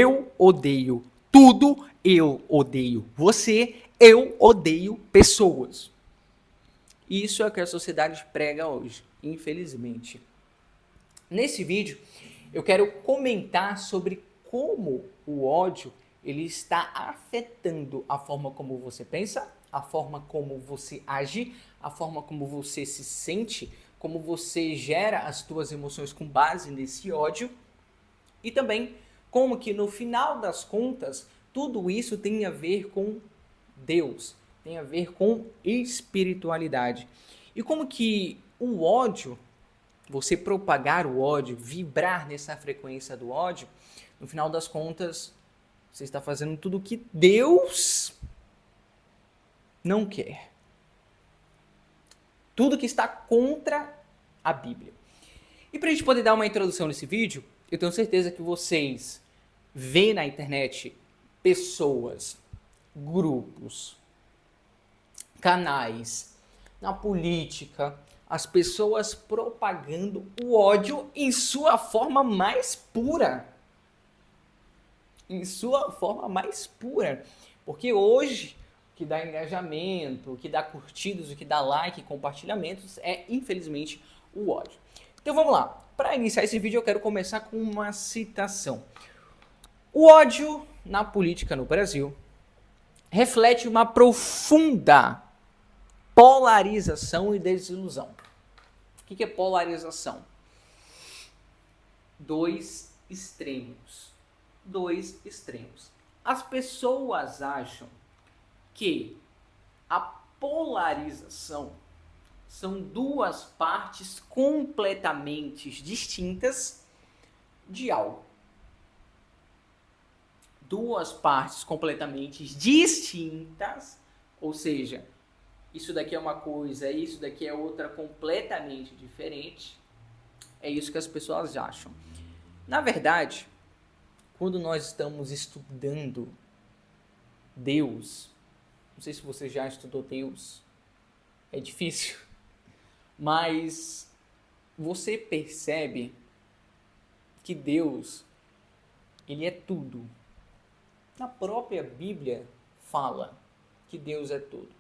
Eu odeio tudo, eu odeio você, eu odeio pessoas. Isso é o que a sociedade prega hoje, infelizmente. Nesse vídeo, eu quero comentar sobre como o ódio ele está afetando a forma como você pensa, a forma como você age, a forma como você se sente, como você gera as suas emoções com base nesse ódio e também como que no final das contas tudo isso tem a ver com Deus, tem a ver com espiritualidade. E como que o ódio, você propagar o ódio, vibrar nessa frequência do ódio, no final das contas, você está fazendo tudo o que Deus não quer. Tudo que está contra a Bíblia. E para a gente poder dar uma introdução nesse vídeo, eu tenho certeza que vocês veem na internet pessoas, grupos, canais, na política, as pessoas propagando o ódio em sua forma mais pura. Em sua forma mais pura. Porque hoje, o que dá engajamento, o que dá curtidas, o que dá like, compartilhamentos, é, infelizmente, o ódio. Então vamos lá. Para iniciar esse vídeo, eu quero começar com uma citação. O ódio na política no Brasil reflete uma profunda polarização e desilusão. O que é polarização? Dois extremos. As pessoas acham que a polarização são duas partes completamente distintas de algo. Duas partes completamente distintas, ou seja, isso daqui é uma coisa, isso daqui é outra completamente diferente. É isso que as pessoas acham. Na verdade, quando nós estamos estudando Deus, não sei se você já estudou Deus, é difícil, mas você percebe que Deus, ele é tudo. Na própria Bíblia fala que Deus é tudo.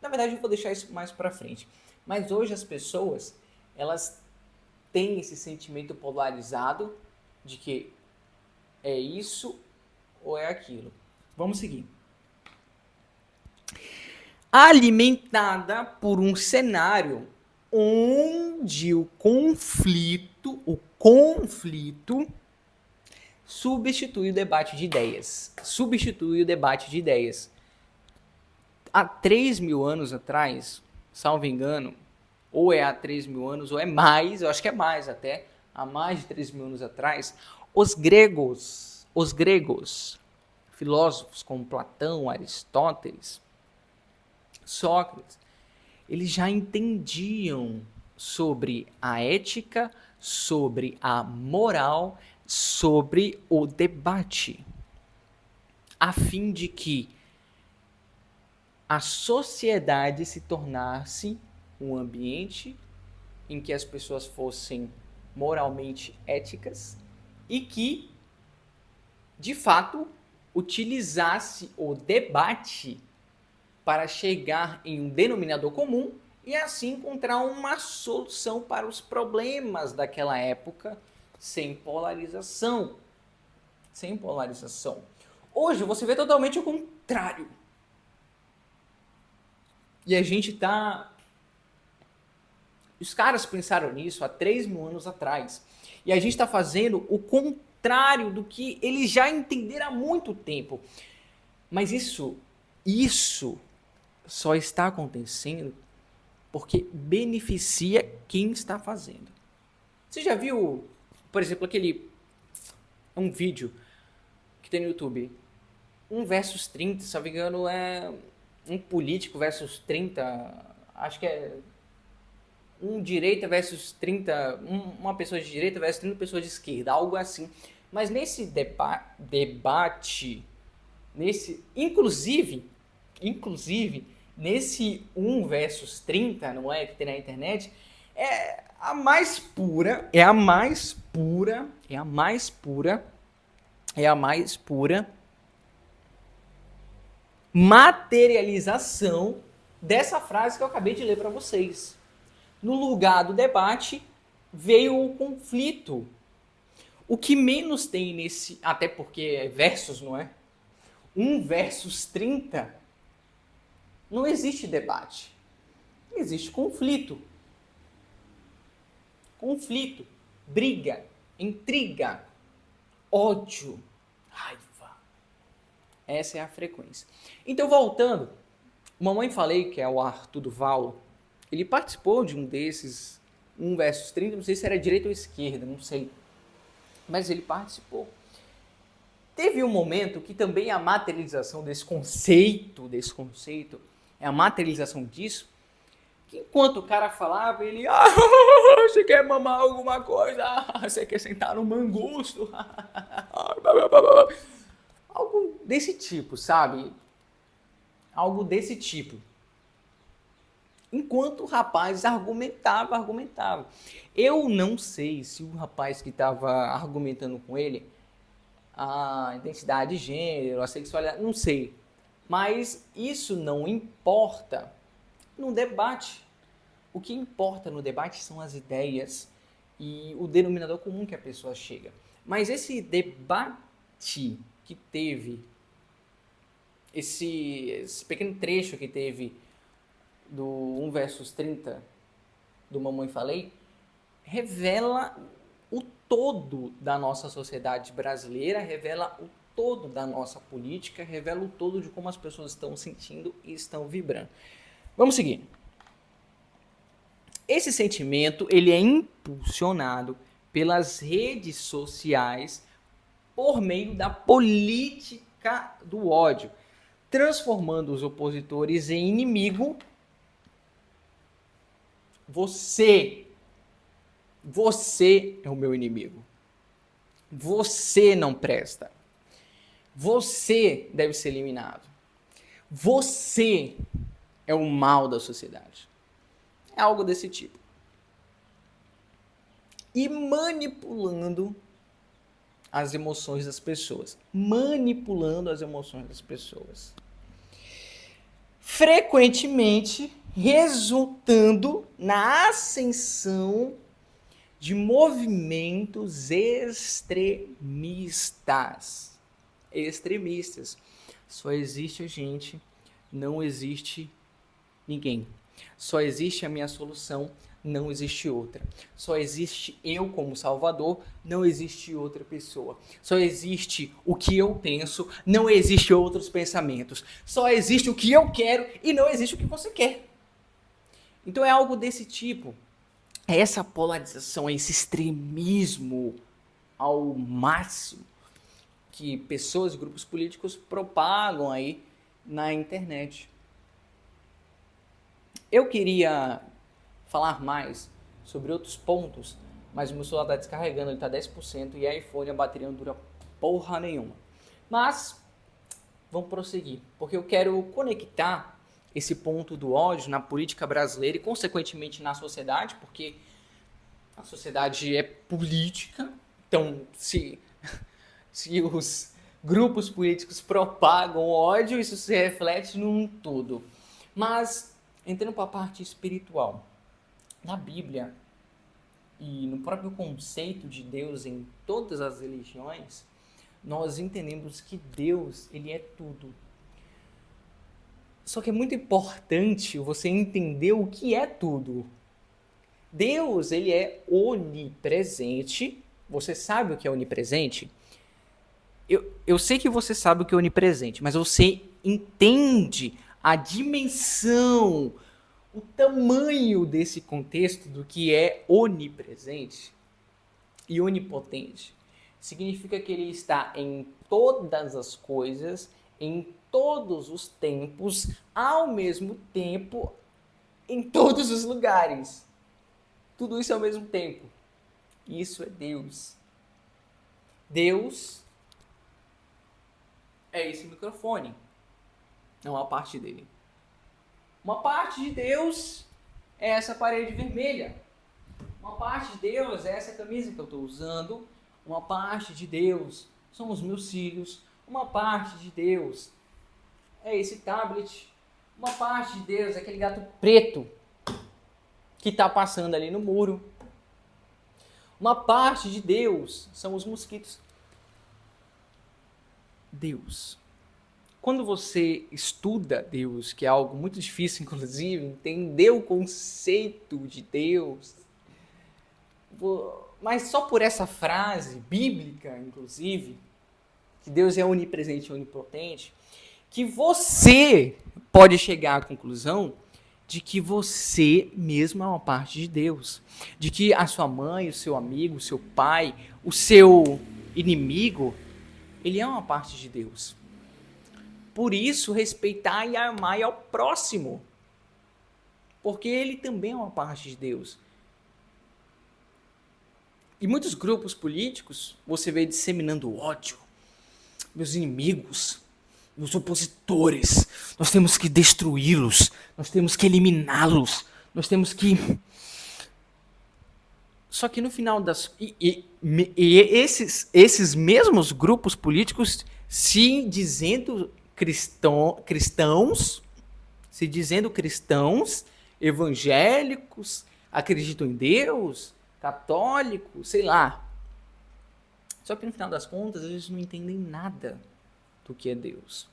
Na verdade, eu vou deixar isso mais para frente. Mas hoje as pessoas, elas têm esse sentimento polarizado de que é isso ou é aquilo. Vamos seguir. Alimentada por um cenário onde o conflito substitui o debate de ideias. Há 3.000 anos atrás, salvo engano, ou é há 3.000 anos, ou é mais, eu acho que é mais até, há mais de 3.000 anos atrás, os gregos, filósofos como Platão, Aristóteles, Sócrates, eles já entendiam sobre a ética, sobre a moral, sobre o debate, a fim de que a sociedade se tornasse um ambiente em que as pessoas fossem moralmente éticas e que, de fato, utilizasse o debate para chegar em um denominador comum e assim encontrar uma solução para os problemas daquela época sem polarização. Hoje você vê totalmente o contrário. E a gente tá... Os caras pensaram nisso há 3.000 anos atrás. E a gente está fazendo o contrário do que eles já entenderam há muito tempo. Mas isso só está acontecendo porque beneficia quem está fazendo. Você já viu, por exemplo, um vídeo que tem no YouTube, 1 versus 30, se não me engano, é um político versus 30, acho que é um direita versus 30, uma pessoa de direita versus 30 pessoas de esquerda, algo assim. Mas nesse debate, inclusive, nesse 1 versus 30, não é, que tem na internet, é a mais pura é a mais pura materialização dessa frase que eu acabei de ler para vocês. No lugar do debate veio o conflito. O que menos tem nesse, até porque é versus, não é? 1 versus 30, não existe debate. Existe conflito. Conflito, briga, intriga, ódio, raiva. Essa é a frequência. Então, voltando, mamãe falei, que é o Arthur Duval, ele participou de um desses, 1 versus 30, não sei se era direita ou esquerda, não sei. Mas ele participou. Teve um momento que também a materialização desse conceito, é a materialização disso, que enquanto o cara falava, ele, você quer mamar alguma coisa? Você quer sentar no mangusto? Algo desse tipo, sabe? Algo desse tipo. Enquanto o rapaz argumentava. Eu não sei se o rapaz que estava argumentando com ele, a identidade de gênero, a sexualidade, não sei. Mas isso não importa no debate. O que importa no debate são as ideias e o denominador comum que a pessoa chega. Mas esse debate que teve, esse pequeno trecho que teve do 1 versus 30 do Mamãe Falei, revela o todo da nossa sociedade brasileira, revela o todo da nossa política, revela o todo de como as pessoas estão sentindo e estão vibrando. Vamos seguir. Esse sentimento, ele é impulsionado pelas redes sociais por meio da política do ódio, transformando os opositores em inimigo. Você é o meu inimigo. Você não presta. Você deve ser eliminado. Você é o mal da sociedade. É algo desse tipo. E manipulando as emoções das pessoas. Frequentemente resultando na ascensão de movimentos extremistas. Só existe a gente, não existe ninguém. Só existe a minha solução, não existe outra. Só existe eu como Salvador, não existe outra pessoa. Só existe o que eu penso, não existe outros pensamentos. Só existe o que eu quero e não existe o que você quer. Então é algo desse tipo. É essa polarização, esse extremismo ao máximo que pessoas e grupos políticos propagam aí na internet. Eu queria falar mais sobre outros pontos, mas o meu celular está descarregando, ele está 10% e a iPhone, a bateria não dura porra nenhuma. Mas vamos prosseguir, porque eu quero conectar esse ponto do ódio na política brasileira e consequentemente na sociedade, porque a sociedade é política, então se os grupos políticos propagam ódio, isso se reflete num todo. Mas entrando para a parte espiritual, na Bíblia e no próprio conceito de Deus em todas as religiões, nós entendemos que Deus, ele é tudo. Só que é muito importante você entender o que é tudo. Deus, ele é onipresente. Você sabe o que é onipresente? Eu sei que você sabe o que é onipresente, mas você entende a dimensão, o tamanho desse contexto do que é onipresente e onipotente. Significa que ele está em todas as coisas, em todos os tempos, ao mesmo tempo, em todos os lugares. Tudo isso ao mesmo tempo. Isso é Deus. Deus é esse microfone. Não uma parte dele. Uma parte de Deus é essa parede vermelha. Uma parte de Deus é essa camisa que eu estou usando. Uma parte de Deus são os meus filhos, uma parte de Deus é esse tablet, uma parte de Deus é aquele gato preto que está passando ali no muro, uma parte de Deus são os mosquitos. Deus. Quando você estuda Deus, que é algo muito difícil, inclusive, entender o conceito de Deus, mas só por essa frase bíblica, inclusive, que Deus é onipresente e onipotente, que você pode chegar à conclusão de que você mesmo é uma parte de Deus, de que a sua mãe, o seu amigo, o seu pai, o seu inimigo, ele é uma parte de Deus. Por isso, respeitar e amar ao próximo, porque ele também é uma parte de Deus. E muitos grupos políticos, você vê disseminando ódio, meus inimigos, meus opositores, nós temos que destruí-los, nós temos que eliminá-los, nós temos que... Só que no final das... esses mesmos grupos políticos se dizendo cristãos, evangélicos, acreditam em Deus, católicos, sei lá. Só que no final das contas, eles não entendem nada do que é Deus.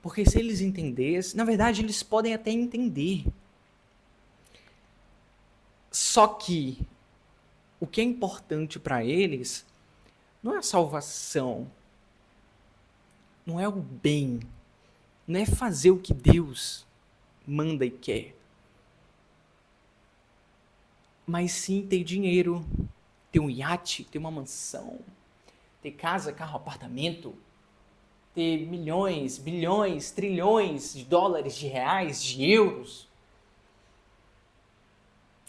Porque se eles entendessem, na verdade eles podem até entender. Só que o que é importante para eles não é a salvação, não é o bem, não é fazer o que Deus manda e quer, mas sim ter dinheiro, ter um iate, ter uma mansão, ter casa, carro, apartamento, ter milhões, bilhões, trilhões de dólares, de reais, de euros.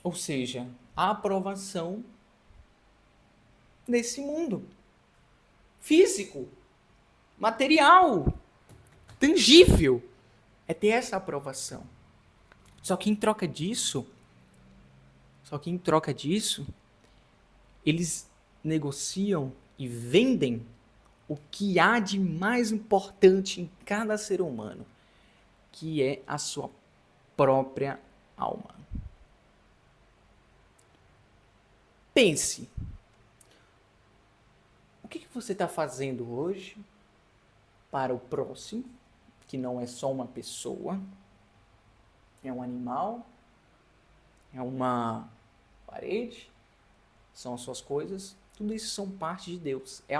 Ou seja, a aprovação nesse mundo físico, material, tangível, é ter essa aprovação. Só que em troca disso, eles negociam e vendem o que há de mais importante em cada ser humano, que é a sua própria alma. Pense, o que você está fazendo hoje para o próximo, que não é só uma pessoa, é um animal, é uma parede, são as suas coisas, tudo isso são parte de Deus, é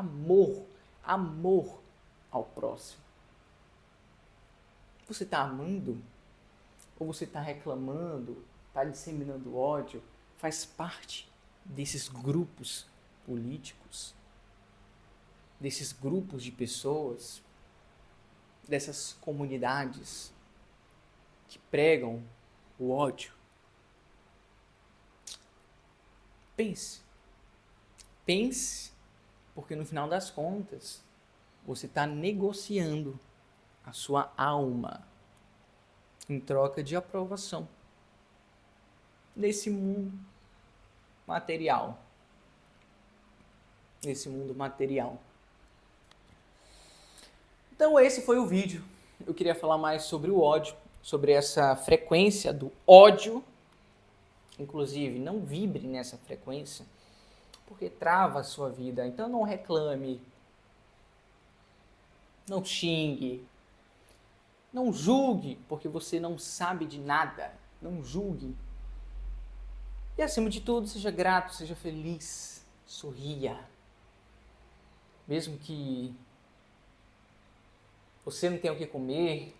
amor ao próximo. Você está amando? Ou você está reclamando, está disseminando ódio? Faz parte desses grupos políticos, desses grupos de pessoas, dessas comunidades que pregam o ódio. Pense, porque no final das contas, você está negociando a sua alma em troca de aprovação nesse mundo material. Então esse foi o vídeo. Eu queria falar mais sobre o ódio, sobre essa frequência do ódio. Inclusive, não vibre nessa frequência, porque trava a sua vida. Então não reclame, não xingue, não julgue, porque você não sabe de nada. Não julgue. E acima de tudo, seja grato, seja feliz, sorria. Mesmo que você não tenha o que comer,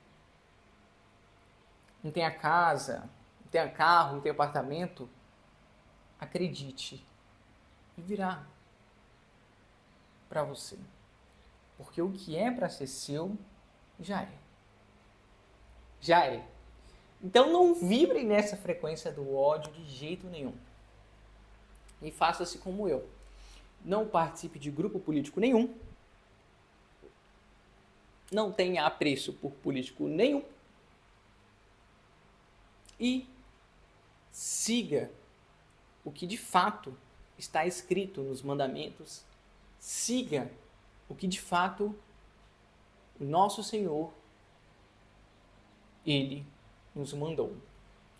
não tenha casa, não tenha carro, não tenha apartamento, acredite, e virá para você. Porque o que é para ser seu, já é. Já é. Então não vibre nessa frequência do ódio de jeito nenhum. E faça-se como eu. Não participe de grupo político nenhum. Não tenha apreço por político nenhum. E siga o que de fato está escrito nos mandamentos. siga o que de fato o nosso Senhor, Ele nos mandou.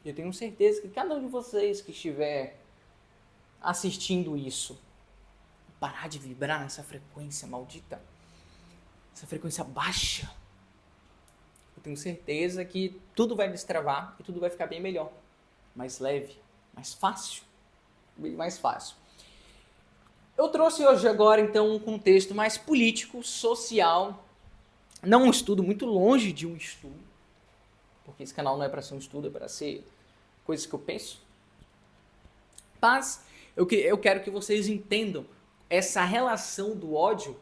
Eu tenho certeza que cada um de vocês que estiver assistindo isso, parar de vibrar nessa frequência maldita, essa frequência baixa, eu tenho certeza que tudo vai destravar e tudo vai ficar bem melhor, mais leve, mais fácil, bem mais fácil. Eu trouxe hoje agora então um contexto mais político, social, não um estudo, muito longe de um estudo, porque esse canal não é para ser um estudo, é para ser coisas que eu penso. Mas eu quero que vocês entendam essa relação do ódio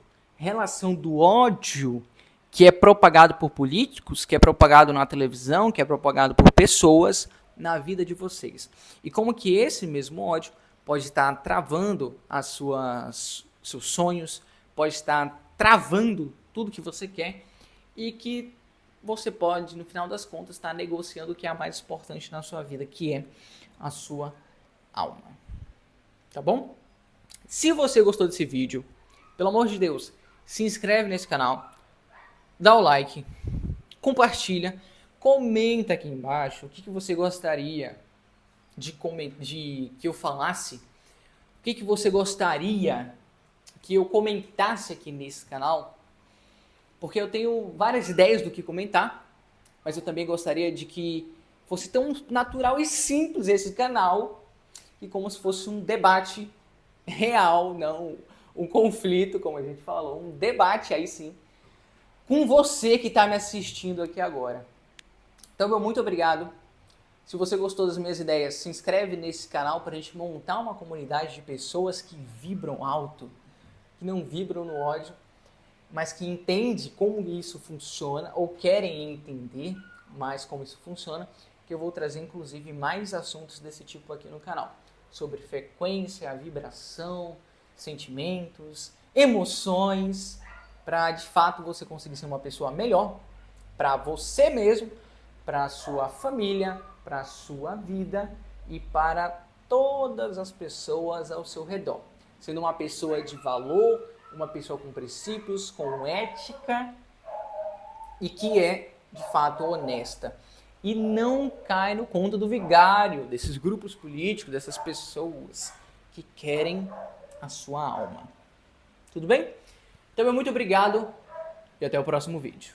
que é propagado por políticos, que é propagado na televisão, que é propagado por pessoas na vida de vocês. E como que esse mesmo ódio pode estar travando seus sonhos, pode estar travando tudo que você quer e que você pode, no final das contas, estar negociando o que é mais importante na sua vida, que é a sua alma. Tá bom? Se você gostou desse vídeo, pelo amor de Deus, se inscreve nesse canal, dá o like, compartilha, comenta aqui embaixo o que você gostaria de que eu falasse, o que você gostaria que eu comentasse aqui nesse canal, porque eu tenho várias ideias do que comentar, mas eu também gostaria de que fosse tão natural e simples esse canal, e como se fosse um debate real, não um conflito, como a gente falou, um debate aí sim, com você que está me assistindo aqui agora. Então, meu muito obrigado. Se você gostou das minhas ideias, se inscreve nesse canal para a gente montar uma comunidade de pessoas que vibram alto, que não vibram no ódio, mas que entende como isso funciona ou querem entender mais como isso funciona, que eu vou trazer inclusive mais assuntos desse tipo aqui no canal, sobre frequência, vibração, sentimentos, emoções, para de fato você conseguir ser uma pessoa melhor para você mesmo, para a sua família, para a sua vida e para todas as pessoas ao seu redor. Sendo uma pessoa de valor, uma pessoa com princípios, com ética e que é, de fato, honesta. E não cai no conto do vigário, desses grupos políticos, dessas pessoas que querem a sua alma. Tudo bem? Então, muito obrigado e até o próximo vídeo.